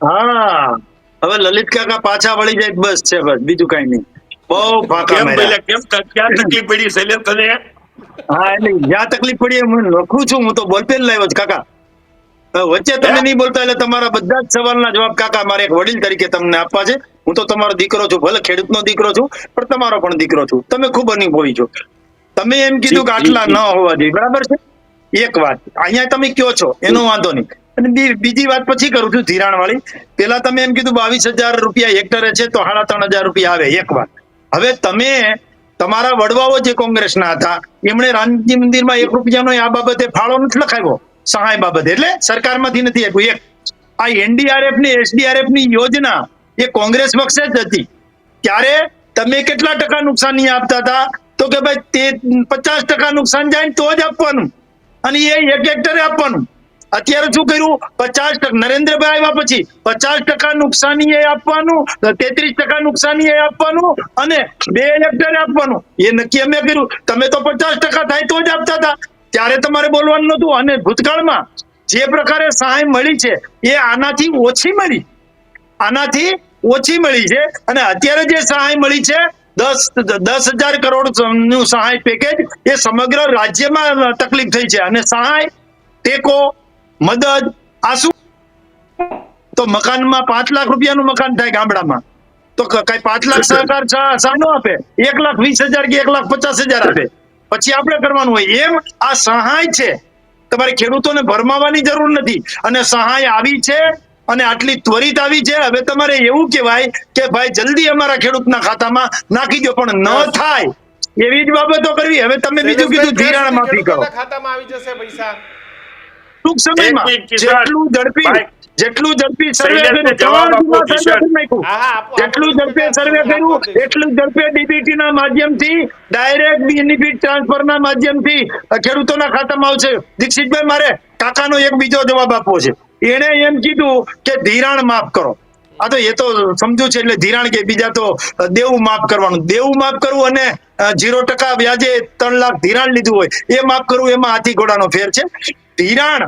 હા, હવે લલિત કાકા પાછા વળી જાય બસ છે, બસ બીજું કઈ નહીં. બહુ ફાંકા કેમ માર્યા. બોલ્યા? કેમ ક્યાં તકલીફ પડી શૈલેષ તને? હા, એટલે જ્યાં તકલીફ પડી એમ હું લખું છું, હું તો બોલપેન લાવ્યો છું કાકા. વચ્ચે હે? તમે નહીં બોલતા એટલે તમારા બધા જ સવાલના જવાબ કાકા મારે એક વડીલ તરીકે તમને આપવા છે. હું તો તમારો દીકરો છું, ભલે ખેડૂતનો દીકરો છું, પણ તમારો પણ દીકરો છું. તમે ખૂબ અનુભવી છો. તમે એમ કીધું કે આટલા ન હોવા જોઈએ, બરાબર છે. એક વાત અહીંયા તમે કયો છો એનો વાંધો નહીં, અને બીજી વાત પછી કરું છું ધિરાણ વાળી. પેલા તમે એમ કીધું 22,000 રૂપિયા હેક્ટરે છે તો 3,500 રૂપિયા આવે. એક વાત, હવે તમે તમારા વડવાઓ જે કોંગ્રેસના હતા એમણે રામજી મંદિરમાં 1 રૂપિયાનો આ બાબતે ફાળો નથી લખાવ્યો, સહાય બાબતે, એટલે સરકારમાંથી નથી આપ્યું. એક આ એનડીઆરએફ ની એસડીઆરએફ ની યોજના એ કોંગ્રેસ પક્ષે જ હતી. ત્યારે તમે કેટલા ટકા નુકસાની આપતા હતા? તો કે ભાઈ તે 50% નુકસાન જાય તો જ આપવાનું, અને એ 1 હેક્ટરે આપવાનું. અત્યારે શું કર્યું? 50%. નરેન્દ્રભાઈ આવ્યા પછી 50% નુકસાની એ આપવાનું, 33% નુકસાની એ આપવાનું, અને 2 હેક્ટરે આપવાનું. એ નક્કી અમે કર્યું. તમે તો 50% થાય તો જ આપતા હતા, ત્યારે તમારે બોલવાનું નતું. અને ભૂતકાળમાં જે પ્રકારે સહાય મળી છે એ આનાથી ઓછી મળી, આનાથી ઓછી મળી છે. અને અત્યારે જે સહાય મળી છે 10,000 કરોડ નું સહાય પેકેજ, એ સમગ્ર રાજ્યમાં તકલીફ થઈ છે. અને સહાય, ટેકો, મદદ આ શું? તો મકાનમાં 5 લાખ રૂપિયાનું મકાન થાય ગામડામાં, તો કઈ 5 લાખ સહકાર સાનો આપે? 1,20,000 કે 1,50,000 આપે. પછી આપણે કરવાનું હોય. એમ આ સહાય છે, તમારે ખેડૂતોને ભરમાવાની જરૂર નથી. અને સહાય આવી છે અને આટલી ત્વરિત આવી છે. હવે તમારે એવું કહેવાય કે ભાઈ જલ્દી અમારા ખેડૂતના ખાતામાં નાખી દો, પણ ન થાય એવી જ બાબતો કરવી. હવે તમે બીજું કીધું ધિરાણ માફી કરો, ખાતામાં આવી જશે પૈસા ટૂંક સમયમાં. જેટલું ઝડપી સર્વે કર્યું, જવાબ 3 આપો સર્વે કિશન. કરી નાખ્યું. જેટલું ઝડપે સર્વે કર્યું એટલું ઝડપે ડીબીટી ના માધ્યમથી ડાયરેક્ટ બેનિફિટ ટ્રાન્સફર ના માધ્યમથી ખેડૂતોના ખાતામાં આવશે. દીક્ષિતભાઈ, મારે કાકાનો એક બીજો જવાબ આપવો છે. એને એમ કીધું કે ધિરાણ માફ કરો. આ તો એ તો સમજુ છે, એટલે ધિરાણ કે બીજા તો દેવું માફ કરવાનું. દેવું માફ કરવું અને 0% વ્યાજે 3 લાખ ધિરાણ લીધું હોય એ માફ કરવું, એમાં હાથી ઘોડાનો ફેર છે. ધિરાણ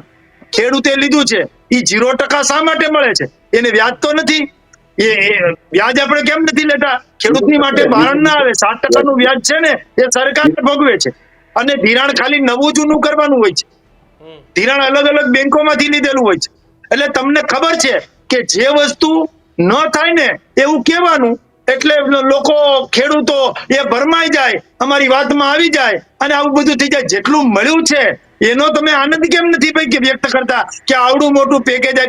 ખેડૂતે લીધું છે એ 0% શા માટે મળે છે? એને વ્યાજ તો નથી. એ વ્યાજ આપણે કેમ નથી લેતા? ખેડૂતની માટે ભારણ ના આવે. 7% નું વ્યાજ છે ને એ સરકાર ભોગવે છે. અને ધિરાણ ખાલી નવું જૂનું કરવાનું હોય છે. ધિરાણ અલગ અલગ બેંકોમાંથી લીધેલું હોય છે. એટલે તમને ખબર છે કે જે વસ્તુ ન થાય ને એવું કહેવાનું, એટલે લોકો, ખેડૂતો એ ભરમાઈ જાય, અમારી વાતમાં આવી જાય, અને આવું બધું થઈ જાય. જેટલું મળ્યું છે એનો તમે આનંદ કેમ નથી ભાઈ કે વ્યક્ત કરતા કે આવડું મોટું પેકેજ આપ્યું?